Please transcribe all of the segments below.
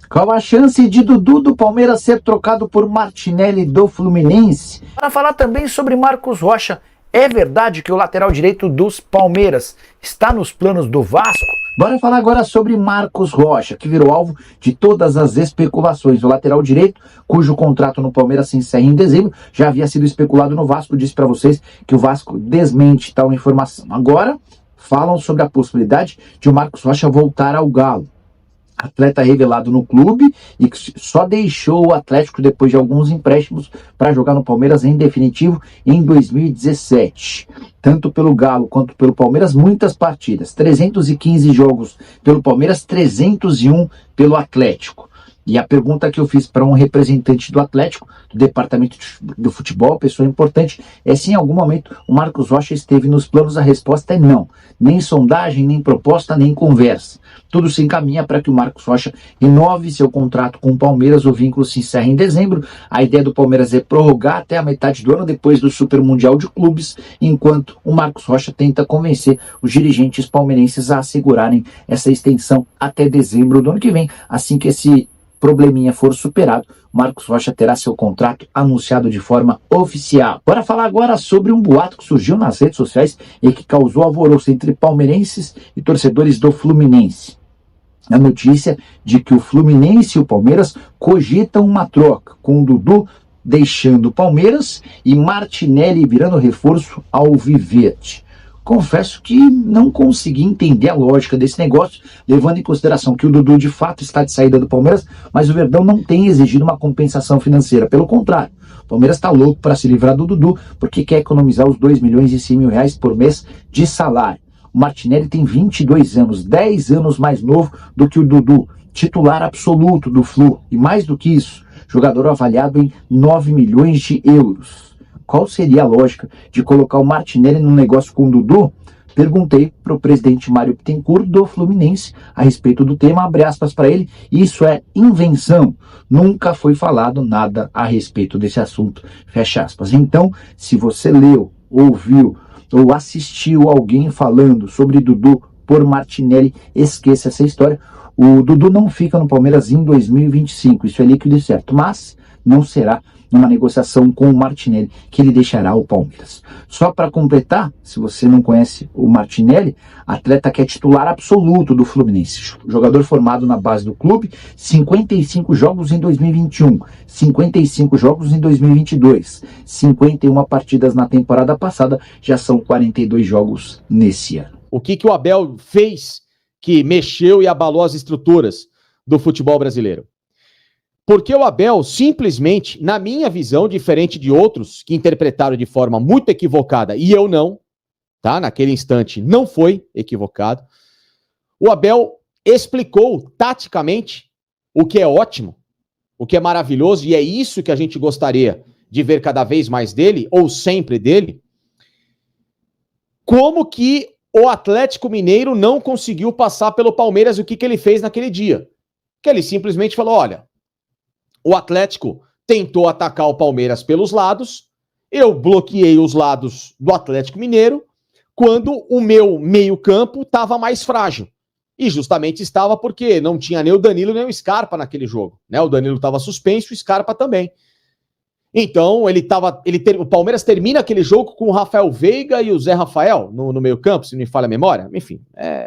Qual a chance de Dudu do Palmeiras ser trocado por Martinelli do Fluminense? Para falar também sobre Marcos Rocha, é verdade que o lateral direito dos Palmeiras está nos planos do Vasco? Bora falar agora sobre Marcos Rocha, que virou alvo de todas as especulações. O lateral direito, cujo contrato no Palmeiras se encerra em dezembro, já havia sido especulado no Vasco. Disse para vocês que o Vasco desmente tal informação. Agora, falam sobre a possibilidade de o Marcos Rocha voltar ao Galo. Atleta revelado no clube e que só deixou o Atlético depois de alguns empréstimos para jogar no Palmeiras em definitivo em 2017. Tanto pelo Galo quanto pelo Palmeiras, muitas partidas. 315 jogos pelo Palmeiras, 301 pelo Atlético. E a pergunta que eu fiz para um representante do Atlético, do departamento do futebol, pessoa importante, é se em algum momento o Marcos Rocha esteve nos planos. A resposta é não. Nem sondagem, nem proposta, nem conversa. Tudo se encaminha para que o Marcos Rocha renove seu contrato com o Palmeiras. O vínculo se encerra em dezembro. A ideia do Palmeiras é prorrogar até a metade do ano, depois do Super Mundial de Clubes, enquanto o Marcos Rocha tenta convencer os dirigentes palmeirenses a assegurarem essa extensão até dezembro do ano que vem. Assim que esse probleminha for superado, Marcos Rocha terá seu contrato anunciado de forma oficial. Bora falar agora sobre um boato que surgiu nas redes sociais e que causou alvoroço entre palmeirenses e torcedores do Fluminense. A notícia de que o Fluminense e o Palmeiras cogitam uma troca, com o Dudu deixando o Palmeiras e Martinelli virando reforço ao Alviverde. Confesso que não consegui entender a lógica desse negócio, levando em consideração que o Dudu de fato está de saída do Palmeiras, mas o Verdão não tem exigido uma compensação financeira. Pelo contrário, o Palmeiras está louco para se livrar do Dudu, porque quer economizar os 2 milhões e 100 mil reais por mês de salário. O Martinelli tem 22 anos, 10 anos mais novo do que o Dudu, titular absoluto do Flu, e mais do que isso, jogador avaliado em 9 milhões de euros. Qual seria a lógica de colocar o Martinelli num negócio com o Dudu? Perguntei para o presidente Mário Bittencourt do Fluminense a respeito do tema, abre aspas para ele: isso é invenção, nunca foi falado nada a respeito desse assunto, fecha aspas. Então, se você leu, ouviu ou assistiu alguém falando sobre Dudu por Martinelli, esqueça essa história. O Dudu não fica no Palmeiras em 2025, isso é líquido e certo, mas não será numa negociação com o Martinelli que ele deixará o Palmeiras. Só para completar, se você não conhece o Martinelli, atleta que é titular absoluto do Fluminense, jogador formado na base do clube, 55 jogos em 2021, 55 jogos em 2022, 51 partidas na temporada passada, já são 42 jogos nesse ano. O que o Abel fez que mexeu e abalou as estruturas do futebol brasileiro? Porque o Abel simplesmente, na minha visão, diferente de outros que interpretaram de forma muito equivocada, e eu não, tá? Naquele instante não foi equivocado, o Abel explicou taticamente o que é ótimo, o que é maravilhoso, e é isso que a gente gostaria de ver cada vez mais dele, ou sempre dele, como que o Atlético Mineiro não conseguiu passar pelo Palmeiras. O que ele fez naquele dia? Que ele simplesmente falou: olha, o Atlético tentou atacar o Palmeiras pelos lados, eu bloqueei os lados do Atlético Mineiro quando o meu meio-campo estava mais frágil. E justamente estava porque não tinha nem o Danilo nem o Scarpa naquele jogo, né? O Danilo estava suspenso, o Scarpa também. Então, o Palmeiras termina aquele jogo com o Rafael Veiga e o Zé Rafael no meio-campo, se não me falha a memória. Enfim,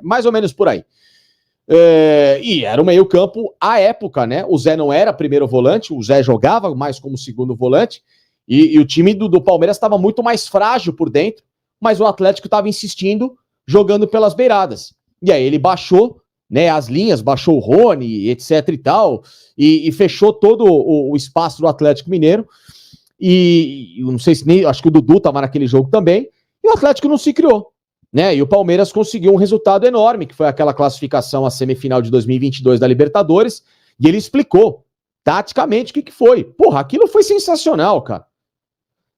mais ou menos por aí. E era o meio-campo à época, né? O Zé não era primeiro volante, o Zé jogava mais como segundo volante, e o time do Palmeiras estava muito mais frágil por dentro, mas o Atlético estava insistindo, jogando pelas beiradas. E aí ele baixou, né, as linhas, baixou o Rony, etc e tal, e fechou todo o espaço do Atlético Mineiro. E eu não sei se nem, acho que o Dudu estava naquele jogo também, e o Atlético não se criou, né? E o Palmeiras conseguiu um resultado enorme, que foi aquela classificação à semifinal de 2022 da Libertadores, e ele explicou taticamente o que foi. Porra, aquilo foi sensacional, cara.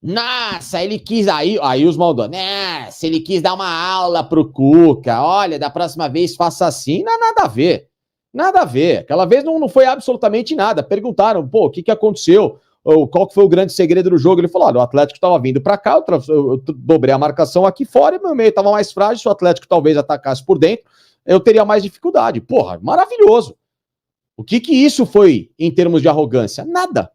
Nossa, ele quis, aí os maldosos, se ele quis dar uma aula pro Cuca, olha, da próxima vez faça assim, não, nada a ver, aquela vez não foi absolutamente nada. Perguntaram, pô, o que aconteceu, ou qual que foi o grande segredo do jogo? Ele falou: olha, o Atlético estava vindo para cá, eu dobrei a marcação aqui fora, e meu meio estava mais frágil, se o Atlético talvez atacasse por dentro, eu teria mais dificuldade. Porra, maravilhoso. O que isso foi em termos de arrogância? Nada.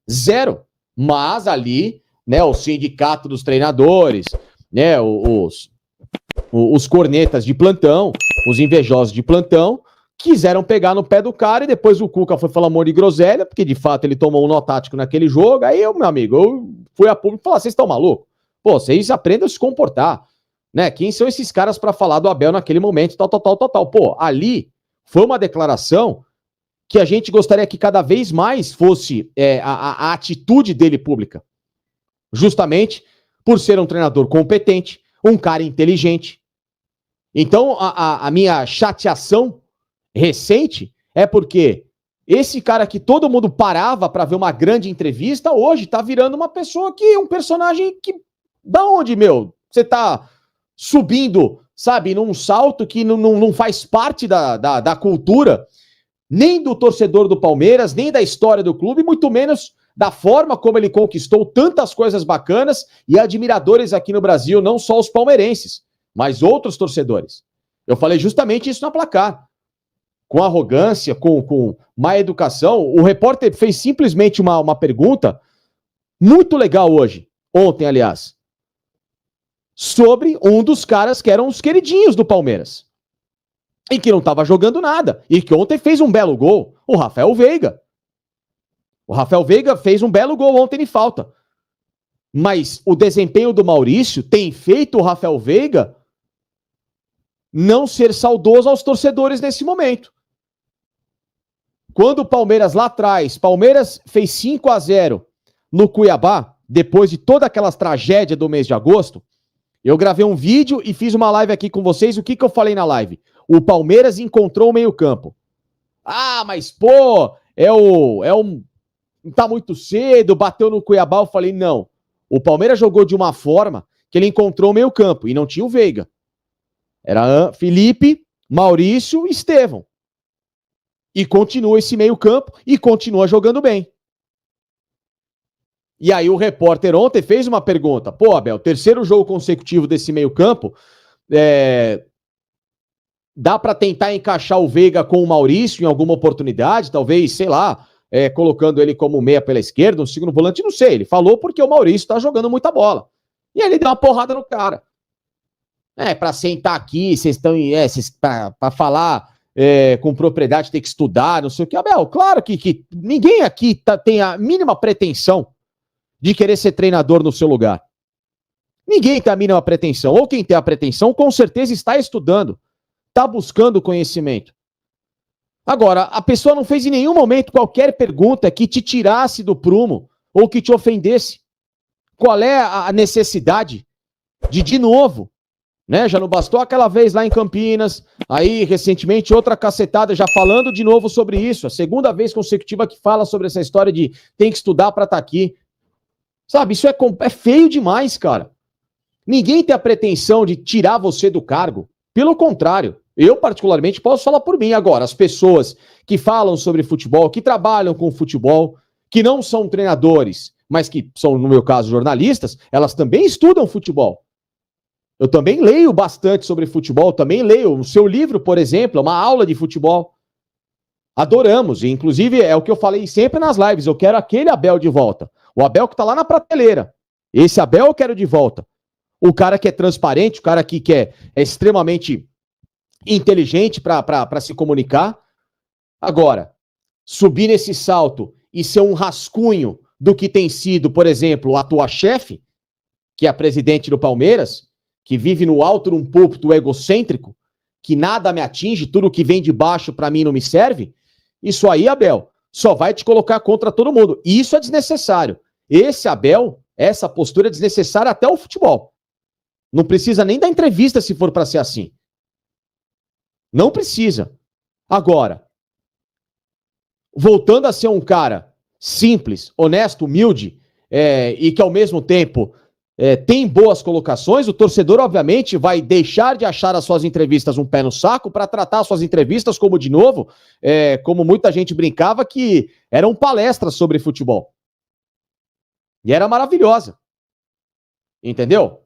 Zero. Mas ali, né, o sindicato dos treinadores, né, os cornetas de plantão, os invejosos de plantão, quiseram pegar no pé do cara e depois o Cuca foi falar amor de groselha, porque de fato ele tomou um nó tático naquele jogo. Aí meu amigo, eu fui a público e falei, vocês estão malucos? Pô, vocês aprendam a se comportar, né? Quem são esses caras para falar do Abel naquele momento, tal. Pô, ali foi uma declaração que a gente gostaria que cada vez mais fosse a atitude dele pública. Justamente por ser um treinador competente, um cara inteligente. Então, a minha chateação recente é porque esse cara que todo mundo parava para ver uma grande entrevista, hoje tá virando uma pessoa que, um personagem que, da onde, meu? Você tá subindo, sabe, num salto que não faz parte da cultura, nem do torcedor do Palmeiras, nem da história do clube, muito menos da forma como ele conquistou tantas coisas bacanas e admiradores aqui no Brasil, não só os palmeirenses, mas outros torcedores. Eu falei justamente isso na Placar. Com arrogância, com má educação, o repórter fez simplesmente uma pergunta muito legal hoje, ontem, aliás, sobre um dos caras que eram os queridinhos do Palmeiras. E que não estava jogando nada. E que ontem fez um belo gol. O Rafael Veiga. O Rafael Veiga fez um belo gol ontem de falta. Mas o desempenho do Maurício tem feito o Rafael Veiga não ser saudoso aos torcedores nesse momento. Quando o Palmeiras lá atrás, Palmeiras fez 5-0 no Cuiabá, depois de toda aquela tragédia do mês de agosto, eu gravei um vídeo e fiz uma live aqui com vocês. O que eu falei na live? O Palmeiras encontrou o meio-campo. Ah, mas pô, tá muito cedo, bateu no Cuiabá. Eu falei, não. O Palmeiras jogou de uma forma que ele encontrou o meio-campo e não tinha o Veiga. Era Felipe, Maurício e Estevão. E continua esse meio-campo e continua jogando bem. E aí o repórter ontem fez uma pergunta. Pô, Abel, terceiro jogo consecutivo desse meio-campo, dá para tentar encaixar o Veiga com o Maurício em alguma oportunidade? Talvez, sei lá, colocando ele como meia pela esquerda, um segundo volante, não sei. Ele falou porque o Maurício tá jogando muita bola. E aí ele deu uma porrada no cara. Para sentar aqui, vocês estão para falar com propriedade, tem que estudar, não sei o que. Abel, claro que ninguém aqui tem a mínima pretensão de querer ser treinador no seu lugar. Ninguém tem a mínima pretensão. Ou quem tem a pretensão, com certeza está estudando, está buscando conhecimento. Agora, a pessoa não fez em nenhum momento qualquer pergunta que te tirasse do prumo ou que te ofendesse. Qual é a necessidade de novo, né? Já não bastou aquela vez lá em Campinas, aí recentemente outra cacetada já falando de novo sobre isso, a segunda vez consecutiva que fala sobre essa história de tem que estudar para estar aqui. Sabe, isso é feio demais, cara. Ninguém tem a pretensão de tirar você do cargo. Pelo contrário, eu particularmente posso falar por mim. Agora, as pessoas que falam sobre futebol, que trabalham com futebol, que não são treinadores, mas que são, no meu caso, jornalistas, elas também estudam futebol. Eu também leio bastante sobre futebol, também leio o seu livro, por exemplo, é uma aula de futebol. Adoramos, e inclusive é o que eu falei sempre nas lives, eu quero aquele Abel de volta. O Abel que tá lá na prateleira. Esse Abel eu quero de volta. O cara que é transparente, o cara que é extremamente inteligente para se comunicar. Agora, subir nesse salto e ser um rascunho do que tem sido, por exemplo, a tua chefe, que é a presidente do Palmeiras, que vive no alto de um púlpito egocêntrico, que nada me atinge, tudo que vem de baixo para mim não me serve, isso aí, Abel, só vai te colocar contra todo mundo. E isso é desnecessário. Esse Abel, essa postura é desnecessária até o futebol. Não precisa nem da entrevista se for para ser assim. Não precisa. Agora, voltando a ser um cara simples, honesto, humilde, e que ao mesmo tempo tem boas colocações, o torcedor obviamente vai deixar de achar as suas entrevistas um pé no saco para tratar as suas entrevistas como, de novo, como muita gente brincava, que eram palestras sobre futebol. E era maravilhosa. Entendeu?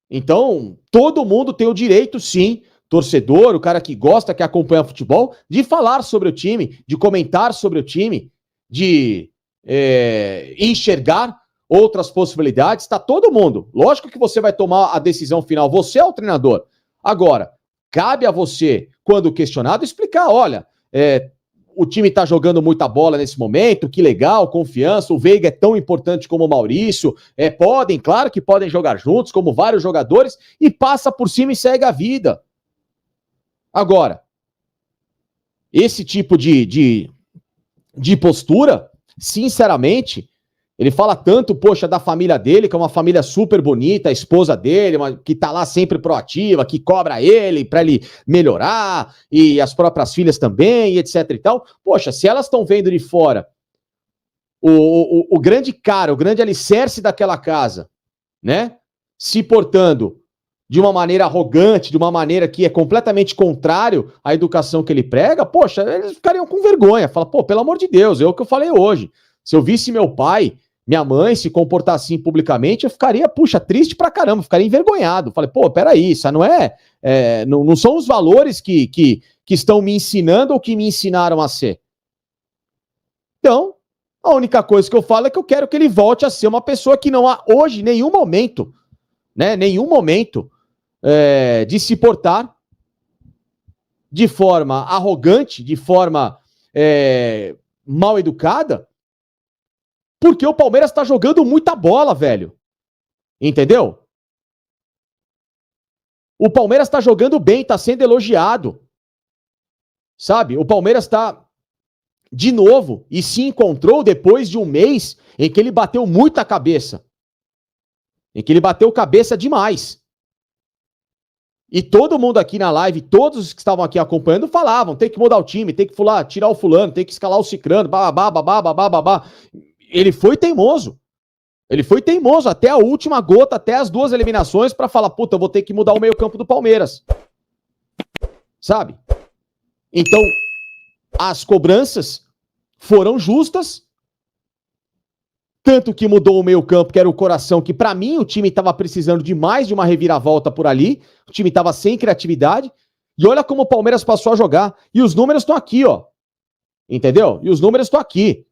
Então, todo mundo tem o direito, sim, torcedor, o cara que gosta, que acompanha futebol, de falar sobre o time, de comentar sobre o time, de enxergar outras possibilidades. Tá todo mundo. Lógico que você vai tomar a decisão final, você é o treinador. Agora, cabe a você, quando questionado, explicar, olha, o time tá jogando muita bola nesse momento, que legal, confiança, o Veiga é tão importante como o Maurício, claro que podem jogar juntos, como vários jogadores, e passa por cima e segue a vida. Agora, esse tipo de postura, sinceramente, ele fala tanto, poxa, da família dele, que é uma família super bonita, a esposa dele, que tá lá sempre proativa, que cobra ele pra ele melhorar, e as próprias filhas também, e etc e tal. Poxa, se elas estão vendo de fora o grande cara, o grande alicerce daquela casa, né, se portando de uma maneira arrogante, de uma maneira que é completamente contrário à educação que ele prega, poxa, eles ficariam com vergonha. Fala, pô, pelo amor de Deus, é o que eu falei hoje. Se eu visse meu pai, minha mãe se comportar assim publicamente, eu ficaria, puxa, triste pra caramba, ficaria envergonhado. Falei, pô, peraí, isso não são os valores que estão me ensinando ou que me ensinaram a ser. Então, a única coisa que eu falo é que eu quero que ele volte a ser uma pessoa que não há hoje nenhum momento, de se portar de forma arrogante, de forma mal educada, porque o Palmeiras tá jogando muita bola, velho. Entendeu? O Palmeiras tá jogando bem, tá sendo elogiado. Sabe? O Palmeiras tá de novo e se encontrou depois de um mês em que ele bateu muita cabeça. Em que ele bateu cabeça demais. E todo mundo aqui na live, todos os que estavam aqui acompanhando, falavam, tem que mudar o time, tem que tirar o fulano, tem que escalar o cicrano, babá. Ele foi teimoso. Ele foi teimoso até a última gota, até as 2 eliminações, pra falar, puta, eu vou ter que mudar o meio-campo do Palmeiras. Sabe? Então, as cobranças foram justas. Tanto que mudou o meio-campo, que era o coração, que pra mim o time tava precisando de mais de uma reviravolta por ali. O time tava sem criatividade. E olha como o Palmeiras passou a jogar. E os números estão aqui, ó. Entendeu? E os números estão aqui.